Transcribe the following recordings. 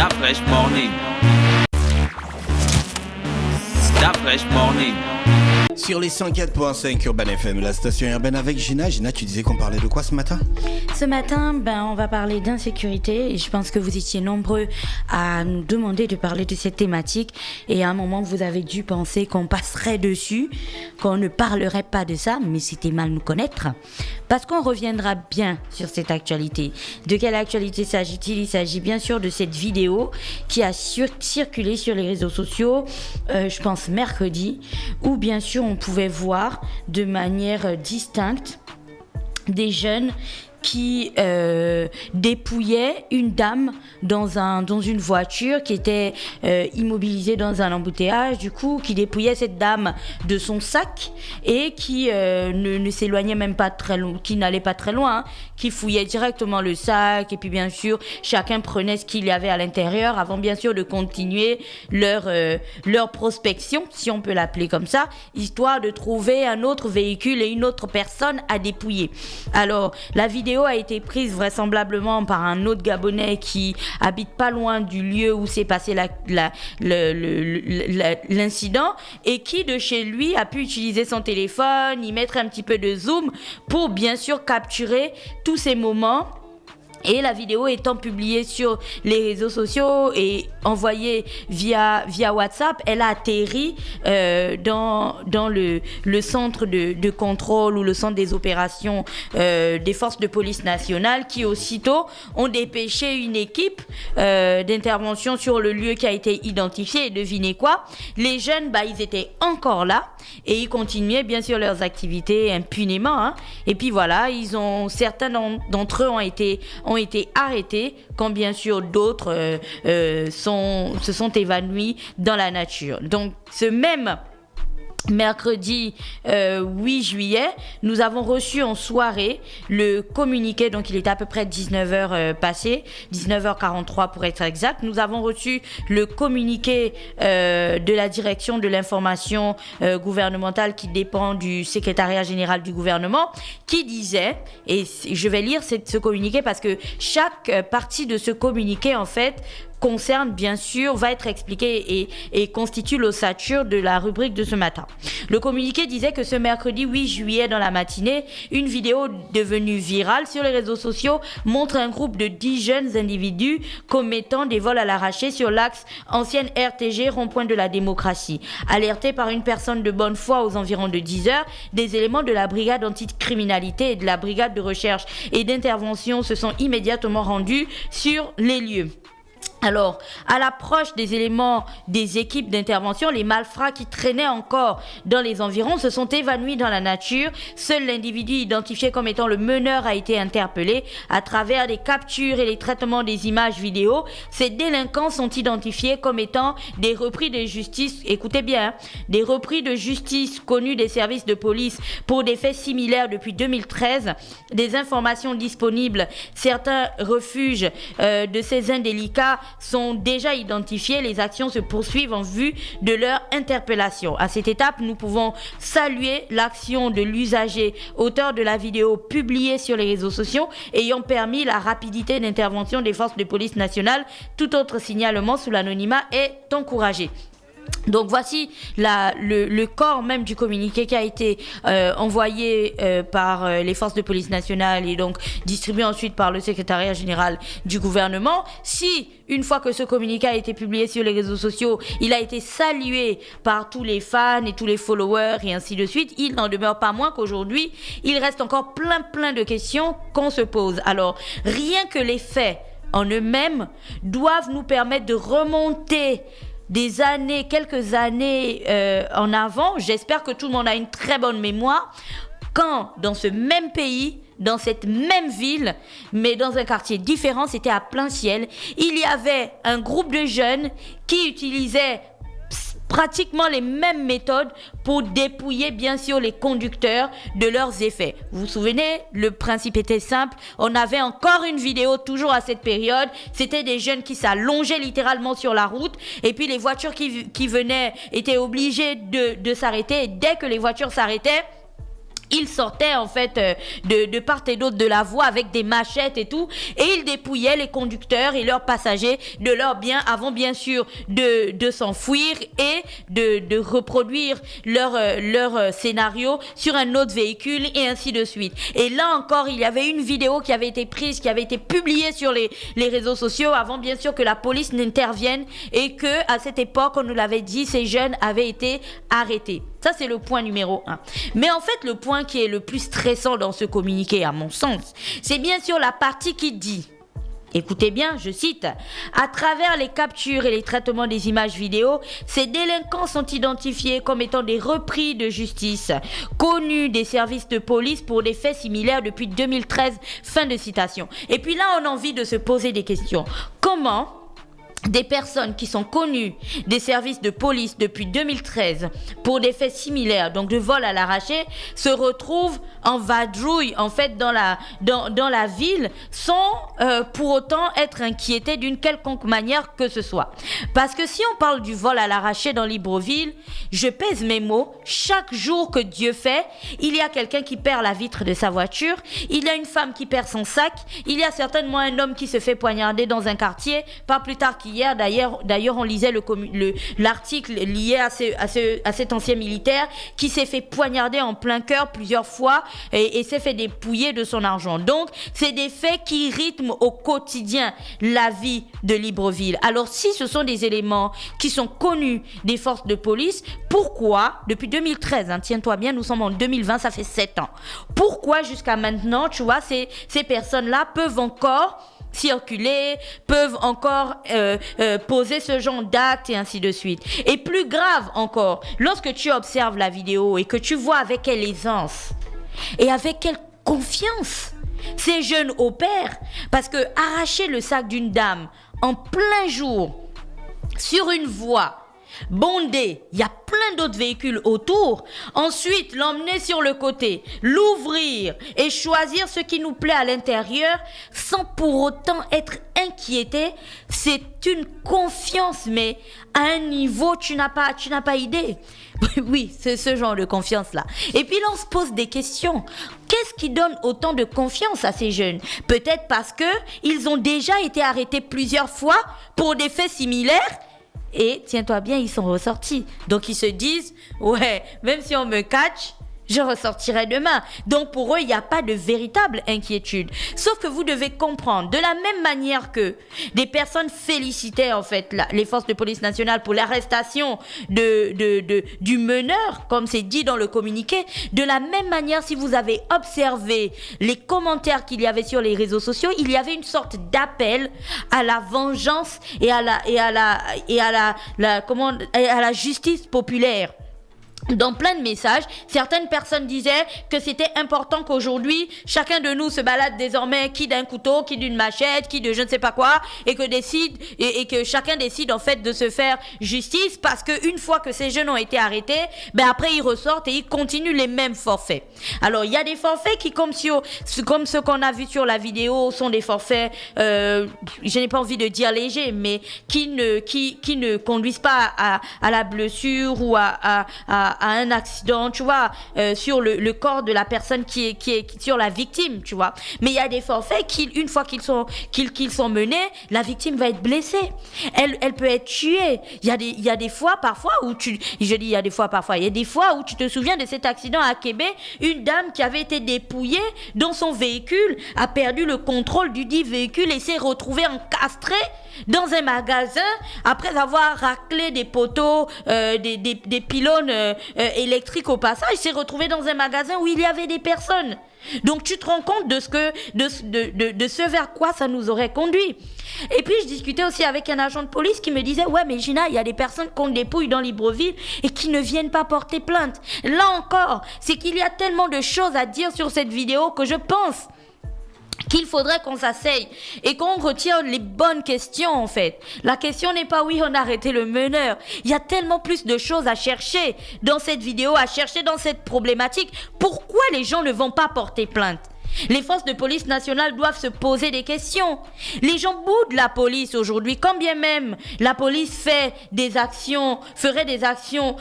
Da Fresh Morning. Da Fresh Morning. Sur les 104.5 Urban FM, la station urbaine avec Gina. Gina, tu disais qu'on parlait de quoi ce matin ? Ce matin, on va parler d'insécurité et je pense que vous étiez nombreux à nous demander de parler de cette thématique et à un moment vous avez dû penser qu'on passerait dessus, qu'on ne parlerait pas de ça, mais c'était mal nous connaître parce qu'on reviendra bien sur cette actualité. De quelle actualité s'agit-il ? Il s'agit bien sûr de cette vidéo qui a circulé sur les réseaux sociaux, je pense mercredi, où bien sûr on pouvait voir de manière distincte des jeunes qui dépouillaient une dame dans une voiture qui était immobilisée dans un embouteillage, du coup qui dépouillait cette dame de son sac et qui ne s'éloignait même pas très loin, qui n'allait pas très loin, qui fouillait directement le sac et puis bien sûr chacun prenait ce qu'il y avait à l'intérieur avant bien sûr de continuer leur prospection, si on peut l'appeler comme ça, histoire de trouver un autre véhicule et une autre personne à dépouiller. Alors la vidéo a été prise vraisemblablement par un autre Gabonais qui habite pas loin du lieu où s'est passé l'incident et qui de chez lui a pu utiliser son téléphone, y mettre un petit peu de zoom pour bien sûr capturer tous ces moments. Et la vidéo étant publiée sur les réseaux sociaux et envoyée via WhatsApp, elle a atterri dans le centre de contrôle ou le centre des opérations des forces de police nationale qui aussitôt ont dépêché une équipe d'intervention sur le lieu qui a été identifié. Et devinez quoi ? Les jeunes, ils étaient encore là et ils continuaient bien sûr leurs activités impunément. Hein. Et puis voilà, certains d'entre eux ont été arrêtés quand bien sûr d'autres se sont évanouis dans la nature. Donc ce même mercredi 8 juillet, nous avons reçu en soirée le communiqué, donc il était à peu près 19h passé, 19h43 pour être exact. Nous avons reçu le communiqué de la direction de l'information gouvernementale qui dépend du secrétariat général du gouvernement, qui disait, et je vais lire ce communiqué parce que chaque partie de ce communiqué en fait concerne bien sûr, va être expliqué et constitue l'ossature de la rubrique de ce matin. Le communiqué disait que ce mercredi 8 juillet dans la matinée, une vidéo devenue virale sur les réseaux sociaux montre un groupe de 10 jeunes individus commettant des vols à l'arraché sur l'axe ancienne RTG rond-point de la démocratie. Alertés par une personne de bonne foi aux environs de 10 heures, des éléments de la brigade anticriminalité et de la brigade de recherche et d'intervention se sont immédiatement rendus sur les lieux. Alors, à l'approche des éléments des équipes d'intervention, les malfrats qui traînaient encore dans les environs se sont évanouis dans la nature. Seul l'individu identifié comme étant le meneur a été interpellé. À travers les captures et les traitements des images vidéo, ces délinquants sont identifiés comme étant des repris de justice, écoutez bien, des repris de justice connus des services de police pour des faits similaires depuis 2013. Des informations disponibles, certains refuges de ces indélicats sont déjà identifiés. Les actions se poursuivent en vue de leur interpellation. À cette étape, nous pouvons saluer l'action de l'usager, auteur de la vidéo publiée sur les réseaux sociaux, ayant permis la rapidité d'intervention des forces de police nationale. Tout autre signalement sous l'anonymat est encouragé. Donc voici le corps même du communiqué qui a été envoyé par les forces de police nationale et donc distribué ensuite par le secrétariat général du gouvernement. Si une fois que ce communiqué a été publié sur les réseaux sociaux, il a été salué par tous les fans et tous les followers et ainsi de suite, il n'en demeure pas moins qu'aujourd'hui, il reste encore plein de questions qu'on se pose. Alors, rien que les faits en eux-mêmes doivent nous permettre de remonter quelques années en avant. J'espère que tout le monde a une très bonne mémoire. Quand, dans ce même pays, dans cette même ville, mais dans un quartier différent, c'était à plein ciel, il y avait un groupe de jeunes qui utilisaient pratiquement les mêmes méthodes pour dépouiller bien sûr les conducteurs de leurs effets. Vous vous souvenez, le principe était simple. On avait encore une vidéo toujours à cette période. C'était des jeunes qui s'allongeaient littéralement sur la route et puis les voitures qui venaient étaient obligées de s'arrêter. Et dès que les voitures s'arrêtaient, Ils sortaient en fait de part et d'autre de la voie avec des machettes et tout, et ils dépouillaient les conducteurs et leurs passagers de leurs biens avant bien sûr de s'enfuir et de reproduire leur scénario sur un autre véhicule et ainsi de suite. Et là encore, il y avait une vidéo qui avait été prise, qui avait été publiée sur les réseaux sociaux avant bien sûr que la police n'intervienne et que à cette époque, on nous l'avait dit, ces jeunes avaient été arrêtés. Ça, c'est le point numéro 1. Mais en fait, le point qui est le plus stressant dans ce communiqué, à mon sens, c'est bien sûr la partie qui dit, écoutez bien, je cite, « À travers les captures et les traitements des images vidéo, ces délinquants sont identifiés comme étant des repris de justice, connus des services de police pour des faits similaires depuis 2013. » Fin de citation. Et puis là, on a envie de se poser des questions. Comment des personnes qui sont connues des services de police depuis 2013 pour des faits similaires, donc de vol à l'arraché, se retrouvent en vadrouille en fait dans la ville sans pour autant être inquiétés d'une quelconque manière que ce soit. Parce que si on parle du vol à l'arraché dans Libreville, je pèse mes mots, chaque jour que Dieu fait, il y a quelqu'un qui perd la vitre de sa voiture, il y a une femme qui perd son sac, il y a certainement un homme qui se fait poignarder dans un quartier, pas plus tard qu'hier d'ailleurs on lisait l'article lié à cet ancien militaire qui s'est fait poignarder en plein cœur plusieurs fois et s'est fait dépouiller de son argent. Donc c'est des faits qui rythment au quotidien la vie de Libreville. Alors si ce sont des éléments qui sont connus des forces de police, pourquoi depuis 2013, tiens-toi bien, nous sommes en 2020, ça fait 7 ans, pourquoi jusqu'à maintenant, tu vois, ces personnes-là peuvent encore circuler, peuvent encore poser ce genre d'actes et ainsi de suite. Et plus grave encore, lorsque tu observes la vidéo et que tu vois avec quelle aisance et avec quelle confiance ces jeunes opèrent, parce que arracher le sac d'une dame en plein jour sur une voie bondé, il y a plein d'autres véhicules autour, ensuite l'emmener sur le côté, l'ouvrir et choisir ce qui nous plaît à l'intérieur sans pour autant être inquiété, c'est une confiance mais à un niveau tu n'as pas idée. Oui, c'est ce genre de confiance là. Et puis là on se pose des questions. Qu'est-ce qui donne autant de confiance à ces jeunes? Peut-être parce que ils ont déjà été arrêtés plusieurs fois pour des faits similaires. Et tiens-toi bien, ils sont ressortis. Donc ils se disent, ouais, même si on me catch, je ressortirai demain. Donc pour eux, il n'y a pas de véritable inquiétude. Sauf que vous devez comprendre, de la même manière que des personnes félicitaient en fait les forces de police nationale pour l'arrestation du meneur, comme c'est dit dans le communiqué, de la même manière, si vous avez observé les commentaires qu'il y avait sur les réseaux sociaux, il y avait une sorte d'appel à la vengeance et à la justice populaire. Dans plein de messages, certaines personnes disaient que c'était important qu'aujourd'hui, chacun de nous se balade désormais qui d'un couteau, qui d'une machette, qui de je ne sais pas quoi, et que chacun décide en fait de se faire justice, parce que une fois que ces jeunes ont été arrêtés, après ils ressortent et ils continuent les mêmes forfaits. Alors il y a des forfaits qui, comme ceux qu'on a vu sur la vidéo, sont des forfaits, je n'ai pas envie de dire légers, mais qui ne conduisent pas à la blessure ou à un accident, tu vois, sur le corps de la personne qui est sur la victime, tu vois. Mais il y a des forfaits qui, une fois qu'ils sont menés, la victime va être blessée. Elle peut être tuée. Il y a des fois, parfois, où il y a des fois où tu te souviens de cet accident à Québec, une dame qui avait été dépouillée dans son véhicule, a perdu le contrôle du dit véhicule et s'est retrouvée encastrée dans un magasin après avoir raclé des poteaux, des pylônes électriques au passage, s'est retrouvé dans un magasin où il y avait des personnes. Donc tu te rends compte de ce vers quoi ça nous aurait conduit. Et puis je discutais aussi avec un agent de police qui me disait, ouais mais Gina, il y a des personnes qu'on dépouille dans Libreville et qui ne viennent pas porter plainte. Là encore, c'est qu'il y a tellement de choses à dire sur cette vidéo que je pense qu'il faudrait qu'on s'asseye et qu'on retire les bonnes questions en fait. La question n'est pas oui, on a arrêté le meneur. Il y a tellement plus de choses à chercher dans cette vidéo, à chercher dans cette problématique. Pourquoi les gens ne vont pas porter plainte? Les forces de police nationale doivent se poser des questions. Les gens boudent la police aujourd'hui, quand bien même la police ferait des actions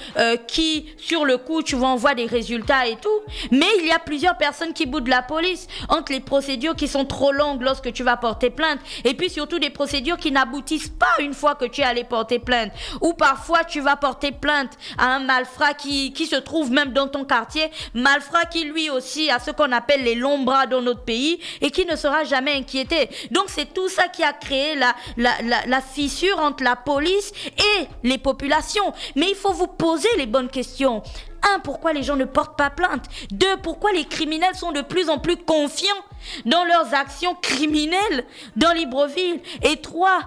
qui, sur le coup, tu vois, on voit des résultats et tout. Mais il y a plusieurs personnes qui boudent la police, entre les procédures qui sont trop longues lorsque tu vas porter plainte, et puis surtout des procédures qui n'aboutissent pas une fois que tu es allé porter plainte. Ou parfois, tu vas porter plainte à un malfrat qui se trouve même dans ton quartier, malfrat qui lui aussi a ce qu'on appelle les longs bras dans notre pays et qui ne sera jamais inquiété. Donc c'est tout ça qui a créé la fissure entre la police et les populations. Mais il faut vous poser les bonnes questions. 1, pourquoi les gens ne portent pas plainte? 2, pourquoi les criminels sont de plus en plus confiants dans leurs actions criminelles dans Libreville? Et 3,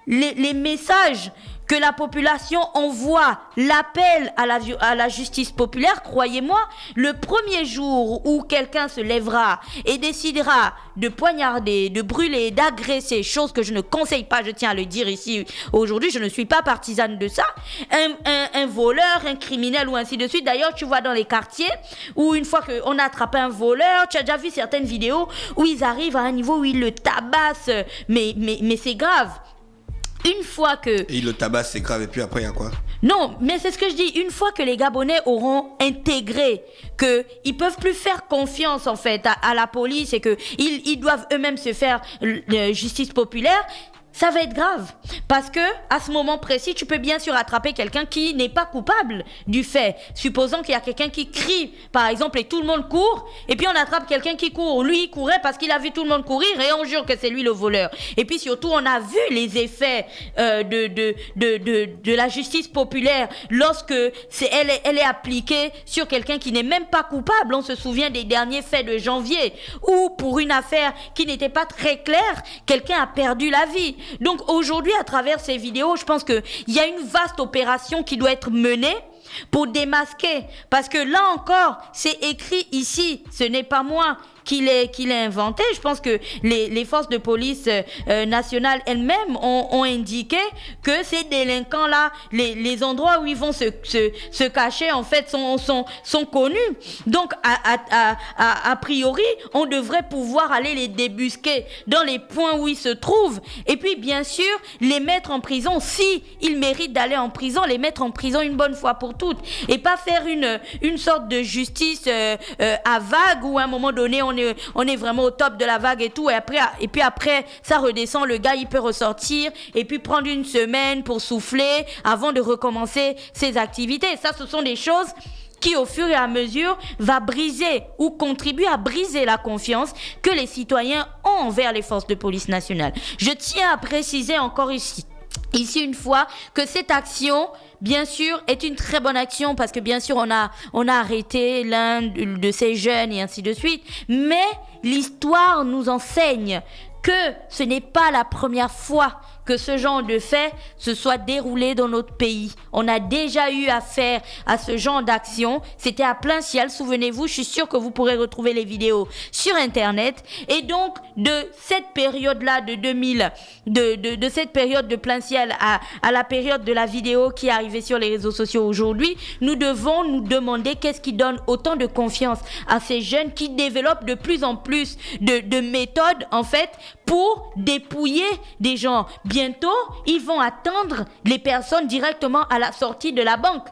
les messages que la population envoie, l'appel à la justice populaire, croyez-moi, le premier jour où quelqu'un se lèvera et décidera de poignarder, de brûler, d'agresser, chose que je ne conseille pas, je tiens à le dire ici aujourd'hui, je ne suis pas partisane de ça, un voleur, un criminel ou ainsi de suite. D'ailleurs, tu vois dans les quartiers où une fois qu'on attrape un voleur, tu as déjà vu certaines vidéos où ils arrivent à un niveau où ils le tabassent, mais c'est grave. Une fois que... Et le tabac, c'est grave, et puis après, il y a quoi? Non, mais c'est ce que je dis. Une fois que les Gabonais auront intégré qu'ils peuvent plus faire confiance, en fait, à la police et qu'ils doivent eux-mêmes se faire justice populaire, ça va être grave. Parce que, à ce moment précis, tu peux bien sûr attraper quelqu'un qui n'est pas coupable du fait. Supposons qu'il y a quelqu'un qui crie, par exemple, et tout le monde court, et puis on attrape quelqu'un qui court. Lui, il courait parce qu'il a vu tout le monde courir, et on jure que c'est lui le voleur. Et puis surtout, on a vu les effets de la justice populaire lorsque elle est appliquée sur quelqu'un qui n'est même pas coupable. On se souvient des derniers faits de janvier, où pour une affaire qui n'était pas très claire, quelqu'un a perdu la vie. Donc aujourd'hui, à travers ces vidéos, je pense qu'il y a une vaste opération qui doit être menée pour démasquer. Parce que là encore, c'est écrit ici, ce n'est pas moi qui l'ai inventé. Je pense que les forces de police nationales elles-mêmes ont indiqué que ces délinquants-là, les endroits où ils vont se cacher, en fait, sont connus. Donc, a priori, on devrait pouvoir aller les débusquer dans les points où ils se trouvent. Et puis, bien sûr, les mettre en prison, si ils méritent d'aller en prison, les mettre en prison une bonne fois pour toutes. Et pas faire une sorte de justice à vague où à un moment donné, on est vraiment au top de la vague et tout, et puis après ça redescend, le gars il peut ressortir et puis prendre une semaine pour souffler avant de recommencer ses activités. Ça, ce sont des choses qui au fur et à mesure va briser ou contribuer à briser la confiance que les citoyens ont envers les forces de police nationales. Je tiens à préciser encore ici une fois que cette action, bien sûr, est une très bonne action parce que bien sûr on a arrêté l'un de ces jeunes et ainsi de suite, mais l'histoire nous enseigne que ce n'est pas la première fois que ce genre de fait se soit déroulé dans notre pays. On a déjà eu affaire à ce genre d'action. C'était à Plain-Sial, souvenez-vous, je suis sûre que vous pourrez retrouver les vidéos sur Internet. Et donc, de cette période-là, de cette période de Plain-Sial à la période de la vidéo qui est arrivée sur les réseaux sociaux aujourd'hui, nous devons nous demander qu'est-ce qui donne autant de confiance à ces jeunes qui développent de plus en plus de méthodes, en fait, pour dépouiller des gens. Bientôt, ils vont attendre les personnes directement à la sortie de la banque.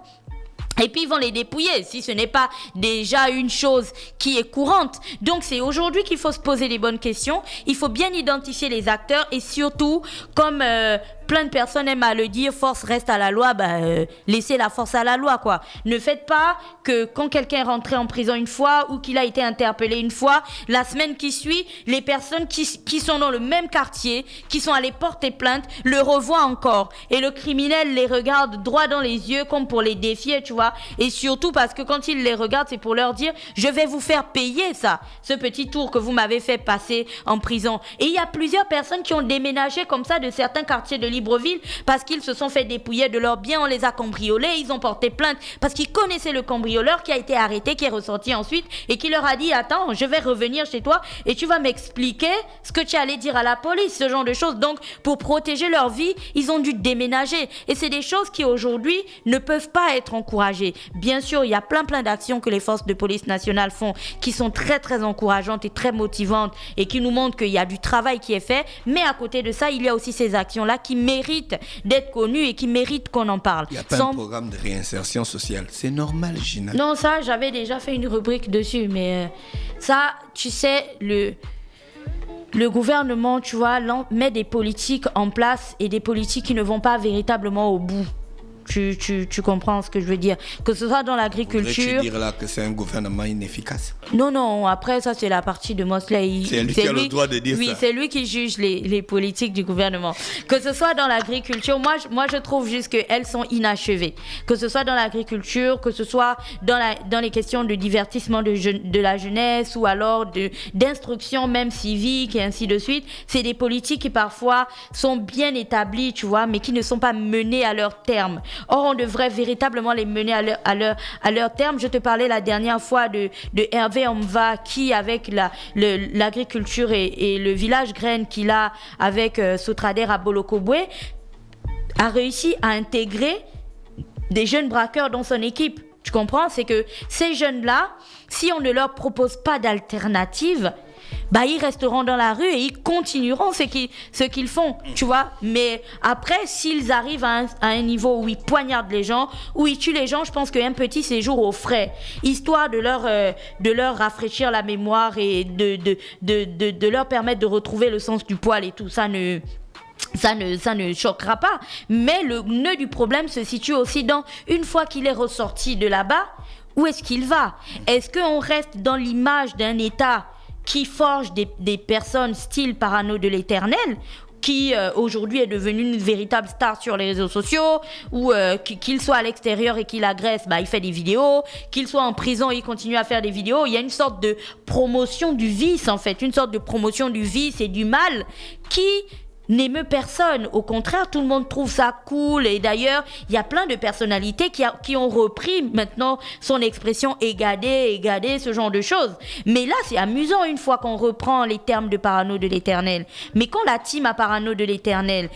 Et puis ils vont les dépouiller, si ce n'est pas déjà une chose qui est courante. Donc c'est aujourd'hui qu'il faut se poser les bonnes questions. Il faut bien identifier les acteurs et surtout, comme plein de personnes aiment à le dire, force reste à la loi, laissez la force à la loi, quoi. Ne faites pas que quand quelqu'un est rentré en prison une fois ou qu'il a été interpellé une fois, la semaine qui suit, les personnes qui sont dans le même quartier, qui sont allées porter plainte, le revoient encore. Et le criminel les regarde droit dans les yeux comme pour les défier, tu vois. Et surtout parce que quand il les regarde, c'est pour leur dire « Je vais vous faire payer ça, ce petit tour que vous m'avez fait passer en prison. » Et il y a plusieurs personnes qui ont déménagé comme ça de certains quartiers de Libreville parce qu'ils se sont fait dépouiller de leurs biens, on les a cambriolés, ils ont porté plainte parce qu'ils connaissaient le cambrioleur qui a été arrêté, qui est ressorti ensuite et qui leur a dit attends, je vais revenir chez toi et tu vas m'expliquer ce que tu allais dire à la police, ce genre de choses. Donc pour protéger leur vie, ils ont dû déménager et c'est des choses qui aujourd'hui ne peuvent pas être encouragées. Bien sûr, il y a plein d'actions que les forces de police nationale font qui sont très très encourageantes et très motivantes et qui nous montrent qu'il y a du travail qui est fait, mais à côté de ça, il y a aussi ces actions-là qui méritent d'être connues et qui méritent qu'on en parle. Il y a pas un programme de réinsertion sociale. C'est normal, Gina. Non, ça, j'avais déjà fait une rubrique dessus, mais ça, tu sais, le gouvernement, tu vois, met des politiques en place et des politiques qui ne vont pas véritablement au bout. Tu comprends ce que je veux dire, que ce soit dans l'agriculture. Voudrais-tu dire là que c'est un gouvernement inefficace? Non, après ça c'est la partie de Mosley. C'est lui qui a le droit de dire ça. Oui, c'est lui qui juge les politiques du gouvernement. Que ce soit dans l'agriculture, moi je trouve juste qu'elles sont inachevées. Que ce soit dans l'agriculture, que ce soit dans les questions de divertissement de la jeunesse ou alors d'instruction même civique et ainsi de suite. C'est des politiques qui parfois sont bien établies, tu vois, mais qui ne sont pas menées à leur terme. Or, on devrait véritablement les mener à leur terme. Je te parlais la dernière fois de Hervé Omva qui, avec l'agriculture et le village graine qu'il a avec Sotrader à Bolokobwe, a réussi à intégrer des jeunes braqueurs dans son équipe. Tu comprends? C'est que ces jeunes-là, si on ne leur propose pas d'alternative, ils resteront dans la rue et ils continueront ce qu'ils font, tu vois. Mais après, s'ils arrivent à un niveau où ils poignardent les gens, où ils tuent les gens, je pense qu'un petit séjour au frais, histoire de leur rafraîchir la mémoire et de leur permettre de retrouver le sens du poil et tout, ça ne choquera pas. Mais le nœud du problème se situe aussi dans, une fois qu'il est ressorti de là-bas, où est-ce qu'il va? Est-ce qu'on reste dans l'image d'un État qui forge des personnes style Parano de l'Éternel, qui aujourd'hui est devenu une véritable star sur les réseaux sociaux, ou qu'il soit à l'extérieur et qu'il agresse, il fait des vidéos, qu'il soit en prison et il continue à faire des vidéos. Il y a une sorte de promotion du vice, en fait, une sorte de promotion du vice et du mal qui n'émeut personne. Au contraire, tout le monde trouve ça cool. Et d'ailleurs, il y a plein de personnalités qui ont repris maintenant son expression égadé, ce genre de choses. Mais là, c'est amusant une fois qu'on reprend les termes de Parano de l'Éternel. Mais quand la team à Parano de l'Éternel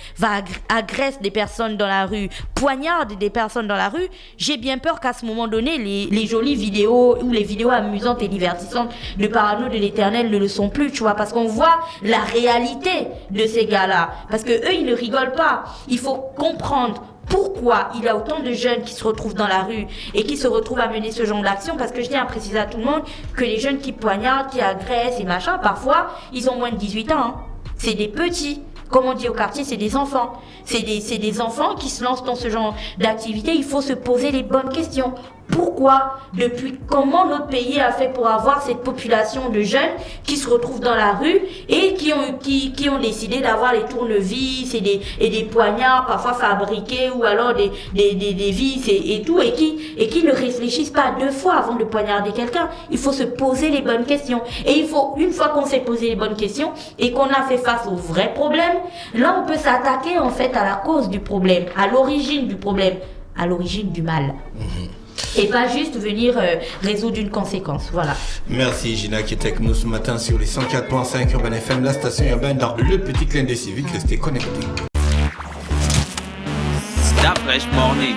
agresse des personnes dans la rue, poignarde des personnes dans la rue, j'ai bien peur qu'à ce moment donné, les jolies vidéos ou les vidéos amusantes et divertissantes de Parano de l'Éternel ne le sont plus, tu vois, parce qu'on voit la réalité de ces gars-là. Parce que eux, ils ne rigolent pas. Il faut comprendre pourquoi il y a autant de jeunes qui se retrouvent dans la rue et qui se retrouvent à mener ce genre d'action. Parce que je tiens à préciser à tout le monde que les jeunes qui poignardent, qui agressent et machin, parfois, ils ont moins de 18 ans. C'est des petits. Comme on dit au quartier, c'est des enfants. C'est des enfants qui se lancent dans ce genre d'activité. Il faut se poser les bonnes questions. Pourquoi, comment notre pays a fait pour avoir cette population de jeunes qui se retrouvent dans la rue et qui ont décidé d'avoir les tournevis et des poignards parfois fabriqués ou alors des vis et tout et qui ne réfléchissent pas 2 fois avant de poignarder quelqu'un. Il faut se poser les bonnes questions. Et il faut, une fois qu'on s'est posé les bonnes questions et qu'on a fait face au vrai problème, là on peut s'attaquer en fait à la cause du problème, à l'origine du problème, à l'origine du mal. Et pas juste venir résoudre une conséquence. Voilà. Merci Gina qui était avec nous ce matin sur les 104.5 Urban FM, la station urbaine dans le petit clin d'œil civique. Restez connectés. Stop Fresh Morning.